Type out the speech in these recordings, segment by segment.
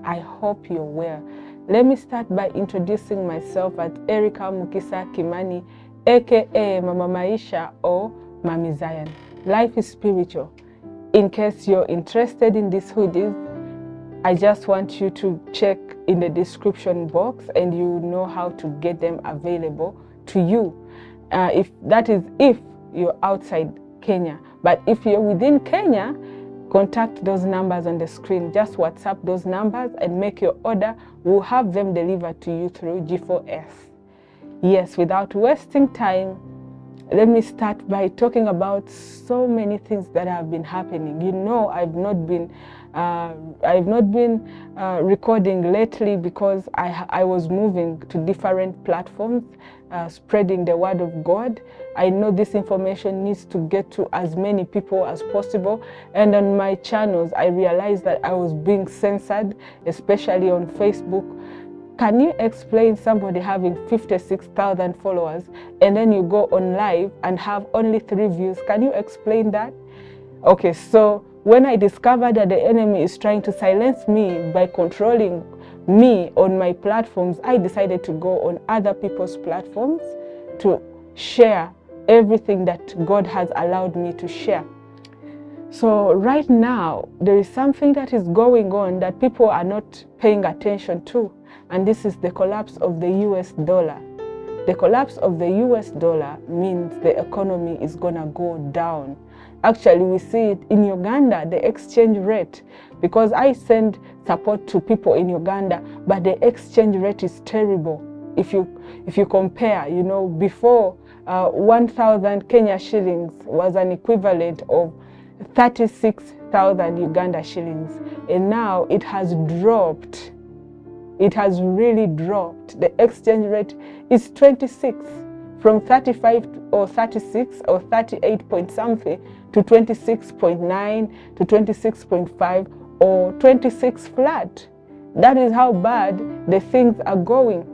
I hope you're well. Let me start by introducing myself as Erica Mukisa Kimani, aka Mama Maisha or Mami Zion. Life is spiritual. In case you're interested in these hoodies, I just want you to check in the description box and you know how to get them available to you. If you're outside Kenya. But if you're within Kenya, contact those numbers on the screen. Just WhatsApp those numbers and make your order. We'll have them delivered to you through G4S. Yes, without wasting time, let me start by talking about so many things that have been happening. You know, I've not been recording lately because I was moving to different platforms, spreading the word of God. I know this information needs to get to as many people as possible. And on my channels, I realized that I was being censored, especially on Facebook. Can you explain somebody having 56,000 followers and then you go on live and have only 3 views? Can you explain that? Okay, so when I discovered that the enemy is trying to silence me by controlling me on my platforms, I decided to go on other people's platforms to share everything that God has allowed me to share. So right now, there is something that is going on that people are not paying attention to, and this is the collapse of the US dollar. The collapse of the US dollar means the economy is gonna go down. Actually, we see it in Uganda, the exchange rate, because I send support to people in Uganda, but the exchange rate is terrible. If you compare, you know, before 1,000 Kenya shillings was an equivalent of 36,000 Uganda shillings, and now it has dropped. It has really dropped. The exchange rate is 26, from 35 or 36 or 38 point something to 26.9 to 26.5 or 26 flat. That is how bad the things are going.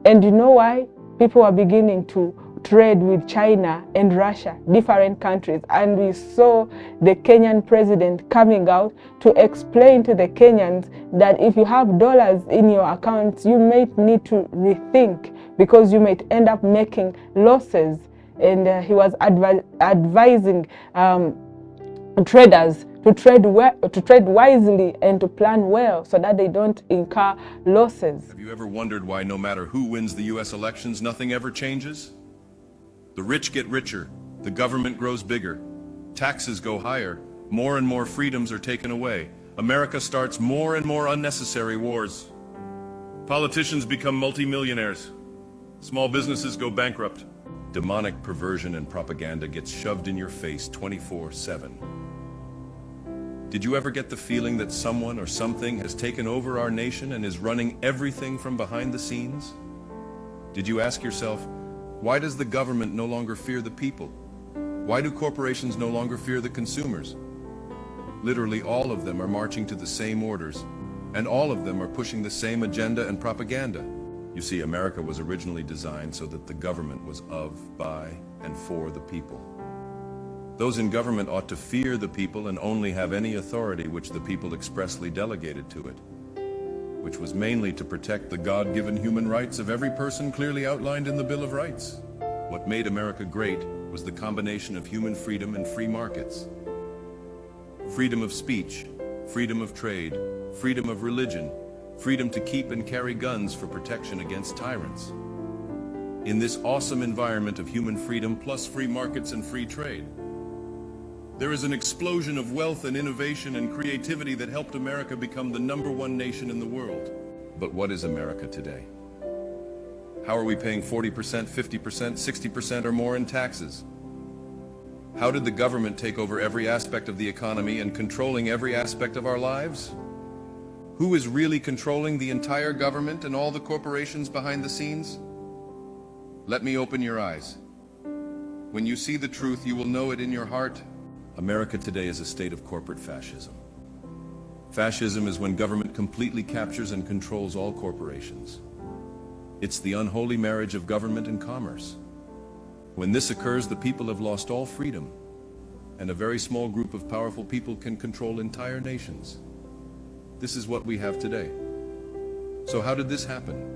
And you know why? People are beginning to trade with China and Russia, different countries. And we saw the Kenyan president coming out to explain to the Kenyans that if you have dollars in your accounts, you might need to rethink because you might end up making losses. And he was advising traders to trade wisely and to plan well so that they don't incur losses. Have you ever wondered why no matter who wins the US elections, nothing ever changes? The rich get richer, the government grows bigger, taxes go higher, more and more freedoms are taken away. America starts more and more unnecessary wars. Politicians become multimillionaires. Small businesses go bankrupt. Demonic perversion and propaganda gets shoved in your face 24/7. Did you ever get the feeling that someone or something has taken over our nation and is running everything from behind the scenes? Did you ask yourself, why does the government no longer fear the people? Why do corporations no longer fear the consumers? Literally all of them are marching to the same orders, and all of them are pushing the same agenda and propaganda. You see, America was originally designed so that the government was of, by, and for the people. Those in government ought to fear the people and only have any authority which the people expressly delegated to it, which was mainly to protect the God-given human rights of every person clearly outlined in the Bill of Rights. What made America great was the combination of human freedom and free markets. Freedom of speech, freedom of trade, freedom of religion, freedom to keep and carry guns for protection against tyrants. In this awesome environment of human freedom plus free markets and free trade, there is an explosion of wealth and innovation and creativity that helped America become the #1 nation in the world. But what is America today? How are we paying 40%, 50%, 60% or more in taxes? How did the government take over every aspect of the economy and controlling every aspect of our lives? Who is really controlling the entire government and all the corporations behind the scenes? Let me open your eyes. When you see the truth, you will know it in your heart. America today is a state of corporate fascism. Fascism is when government completely captures and controls all corporations. It's the unholy marriage of government and commerce. When this occurs, the people have lost all freedom, and a very small group of powerful people can control entire nations. This is what we have today. So how did this happen?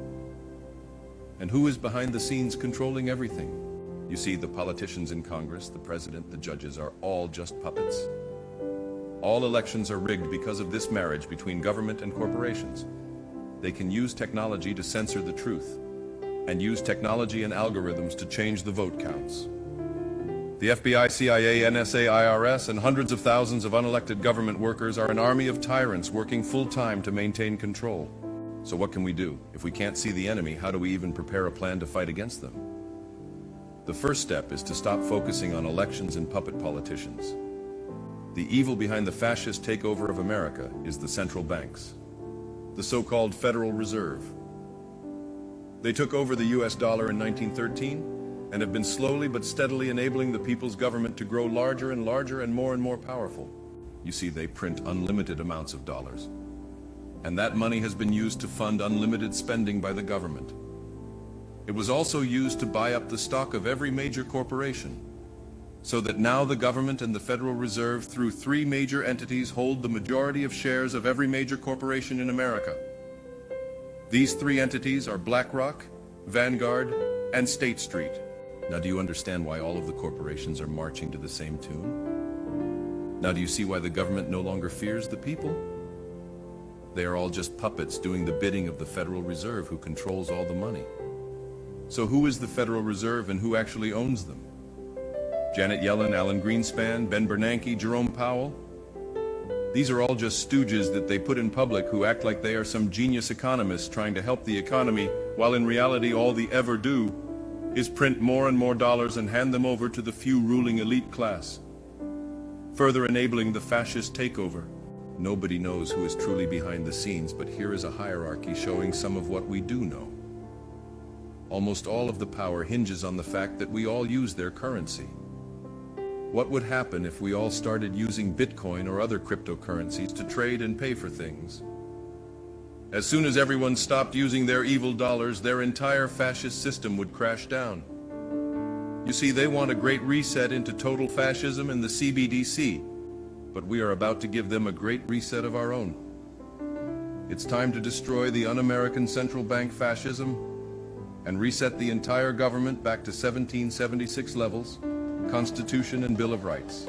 And who is behind the scenes controlling everything? You see, the politicians in Congress, the president, the judges are all just puppets. All elections are rigged because of this marriage between government and corporations. They can use technology to censor the truth, and use technology and algorithms to change the vote counts. The FBI, CIA, NSA, IRS, and hundreds of thousands of unelected government workers are an army of tyrants working full-time to maintain control. So what can we do? If we can't see the enemy, how do we even prepare a plan to fight against them? The first step is to stop focusing on elections and puppet politicians. The evil behind the fascist takeover of America is the central banks, the so-called Federal Reserve. They took over the US dollar in 1913 and have been slowly but steadily enabling the people's government to grow larger and larger and more powerful. You see, they print unlimited amounts of dollars. And that money has been used to fund unlimited spending by the government. It was also used to buy up the stock of every major corporation, so that now the government and the Federal Reserve, through three major entities, hold the majority of shares of every major corporation in America. These three entities are BlackRock, Vanguard, and State Street. Now, do you understand why all of the corporations are marching to the same tune? Now, do you see why the government no longer fears the people? They are all just puppets doing the bidding of the Federal Reserve, who controls all the money. So who is the Federal Reserve and who actually owns them? Janet Yellen, Alan Greenspan, Ben Bernanke, Jerome Powell? These are all just stooges that they put in public who act like they are some genius economists trying to help the economy, while in reality all they ever do is print more and more dollars and hand them over to the few ruling elite class, further enabling the fascist takeover. Nobody knows who is truly behind the scenes, but here is a hierarchy showing some of what we do know. Almost all of the power hinges on the fact that we all use their currency. What would happen if we all started using Bitcoin or other cryptocurrencies to trade and pay for things? As soon as everyone stopped using their evil dollars, their entire fascist system would crash down. You see, they want a great reset into total fascism and the CBDC, but we are about to give them a great reset of our own. It's time to destroy the un-American central bank fascism and reset the entire government back to 1776 levels, Constitution and Bill of Rights.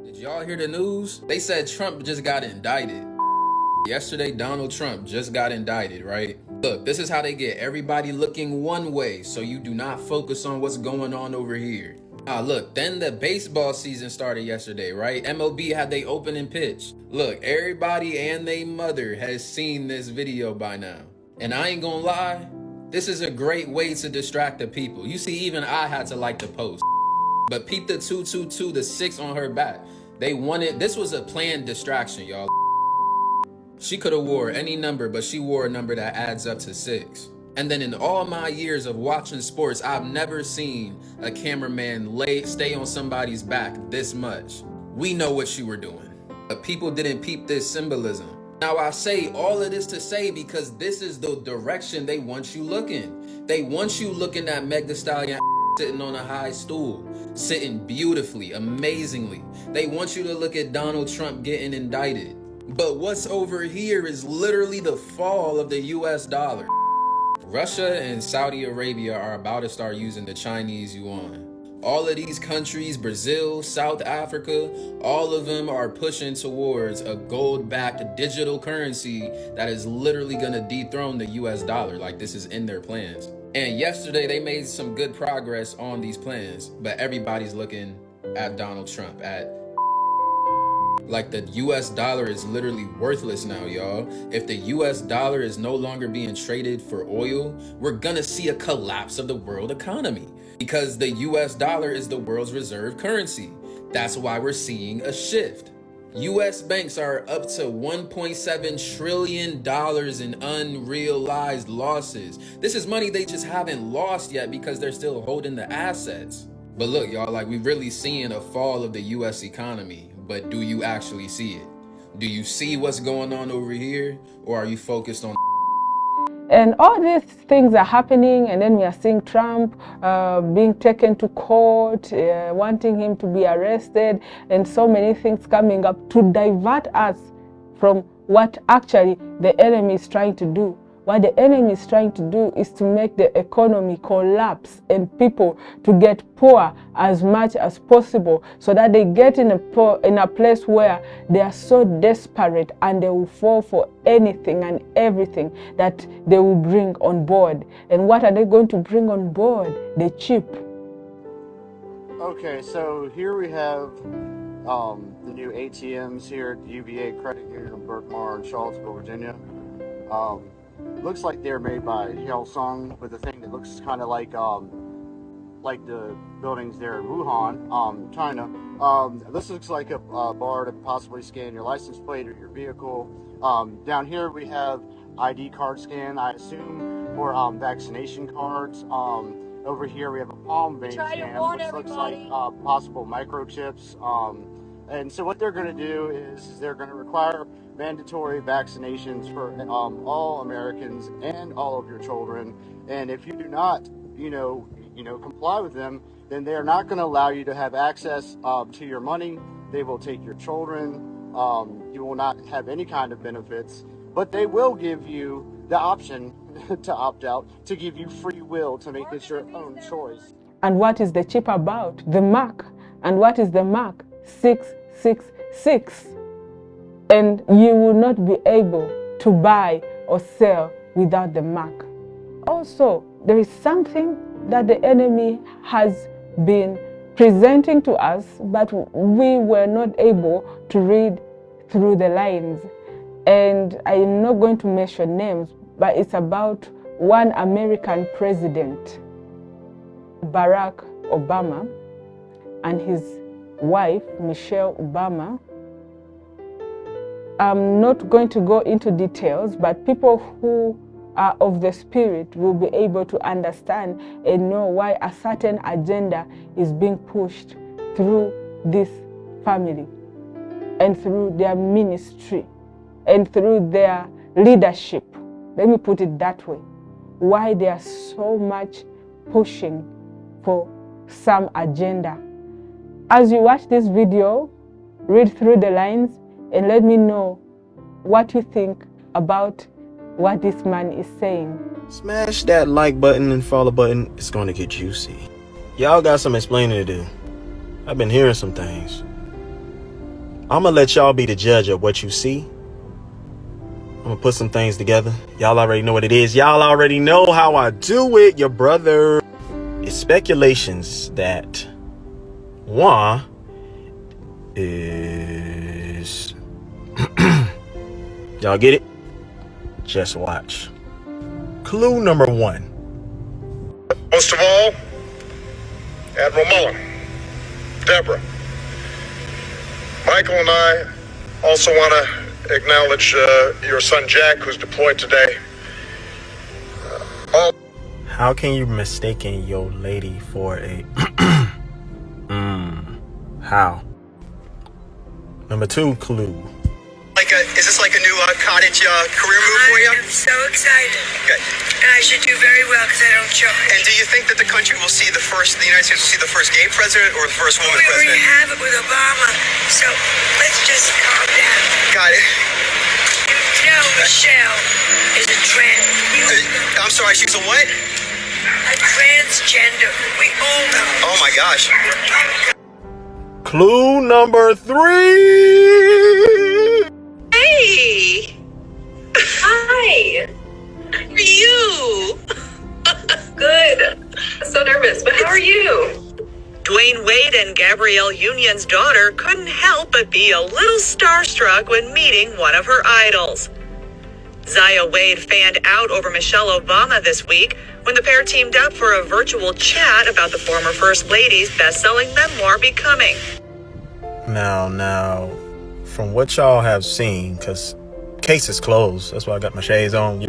Did y'all hear the news? They said Trump just got indicted. Yesterday, Donald Trump just got indicted, right? Look, this is how they get everybody looking one way so you do not focus on what's going on over here. Look, then the baseball season started yesterday, right? MLB had their opening pitch. Look, everybody and their mother has seen this video by now. And I ain't gonna lie, this is a great way to distract the people. You see, even I had to like the post. But peep the 222, the 6 on her back. They wanted, this was a planned distraction, y'all. She could have wore any number, but she wore a number that adds up to 6. And then in all my years of watching sports, I've never seen a cameraman stay on somebody's back this much. We know what you were doing, but people didn't peep this symbolism. Now I say all of this to say because this is the direction they want you looking. They want you looking at Meg Thee Stallion sitting on a high stool, sitting beautifully, amazingly. They want you to look at Donald Trump getting indicted. But what's over here is literally the fall of the US dollar. Russia and Saudi Arabia are about to start using the Chinese yuan. All of these countries, Brazil, South Africa, all of them are pushing towards a gold-backed digital currency that is literally gonna dethrone the US dollar. Like, this is in their plans. And yesterday they made some good progress on these plans, but everybody's looking at Donald Trump, like the US dollar is literally worthless now, y'all. If the US dollar is no longer being traded for oil, we're gonna see a collapse of the world economy because the US dollar is the world's reserve currency. That's why we're seeing a shift. US banks are up to $1.7 trillion in unrealized losses. This is money they just haven't lost yet because they're still holding the assets. But look, y'all, like we're really seeing a fall of the US economy. But do you actually see it? Do you see what's going on over here? Or are you focused on And all these things are happening, and then we are seeing Trump being taken to court, wanting him to be arrested, and so many things coming up to divert us from what actually the enemy is trying to do. What the enemy is trying to do is to make the economy collapse and people to get poor as much as possible, so that they get in a place where they are so desperate and they will fall for anything and everything that they will bring on board. And what are they going to bring on board? The chip. Okay, so here we have the new ATMs here at the UVA Credit Union in Berkmar in Charlottesville, Virginia. Looks like they're made by Hillsong, with a thing that looks kind of like the buildings there in Wuhan, China. This looks like a bar to possibly scan your license plate or your vehicle. Down here we have ID card scan, I assume, for vaccination cards. Over here we have a palm vein scan, which looks like possible microchips. And so what they're going to do is they're going to require mandatory vaccinations for all Americans and all of your children. And if you do not, comply with them, then they are not going to allow you to have access to your money. They will take your children. You will not have any kind of benefits, but they will give you the option to opt out, to give you free will to make it your own choice. And what is the chip about? The mark. And what is the mark? 666. And you will not be able to buy or sell without the mark. Also, there is something that the enemy has been presenting to us, but we were not able to read through the lines. And I am not going to mention names, but it's about one American president, Barack Obama, and his wife, Michelle Obama. I'm not going to go into details, but people who are of the spirit will be able to understand and know why a certain agenda is being pushed through this family and through their ministry and through their leadership. Let me put it that way. Why they are so much pushing for some agenda. As you watch this video, read through the lines and let me know what you think about what this man is saying. Smash that like button and follow button. It's going to get juicy. Y'all got some explaining to do. I've been hearing some things. I'm going to let y'all be the judge of what you see. I'm going to put some things together. Y'all already know what it is. Y'all already know how I do it, your brother. It's speculations that one is... Y'all get it? Just watch. Clue number one. Most of all, Admiral Mullen, Deborah, Michael and I also want to acknowledge your son Jack, who's deployed today. How can you mistaken your lady for a... How? Number two clue. Is this like a new cottage career move for you? I'm so excited. Good. And I should do very well because I don't charge. And do you think that the country will see the United States will see the first gay president or the first woman We president? already have it with Obama, so let's just calm down. Got it. You know Michelle is a trans. I'm sorry, she's a what? A transgender. We all know. Oh my gosh. Clue number three. Hey! Hi! How are you? Good. So nervous, but how are you? Dwayne Wade and Gabrielle Union's daughter couldn't help but be a little starstruck when meeting one of her idols. Zaya Wade fanned out over Michelle Obama this week when the pair teamed up for a virtual chat about the former First Lady's best-selling memoir, Becoming. Now, from what y'all have seen, because case is closed, that's why I got my shades on,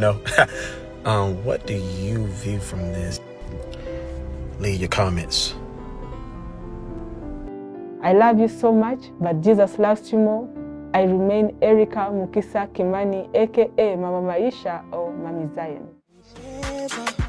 what do you view from this? Leave your comments. I love you so much, but Jesus loves you more. I remain Erica Mukisa Kimani, aka Mama Maisha or Mami Zion. eyes on